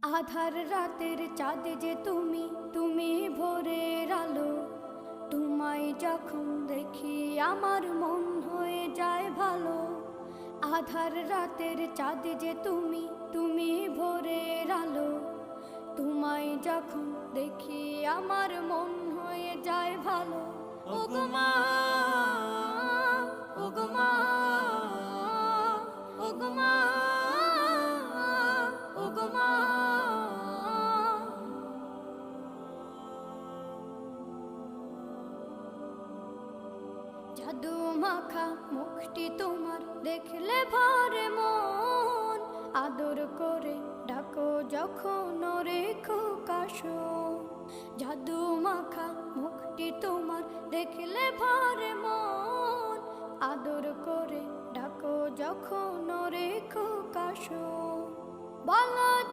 আধার রাতের চাঁদ যে তুমি, তুমি ভোরের আলো। তোমায় যখন দেখি আমার মন হয়ে যায় ভালো। আধার রাতের চাঁদ যে তুমি, তুমি ভোরের আলো। তোমায় যখন দেখি আমার মন হয়ে যায় ভালো। ওগো মা, ওগো মা, ওগো মা, ওগো মা। জাদু মাখা মুখটি তোমার দেখলে ভরে মন। আদর করে ডাকো যখন রেখো কাশো। জাদু মাখা মুখটি তোমার দেখলে ভরে মন। আদর করে ডাকো যখন রেখো কাশো। বলো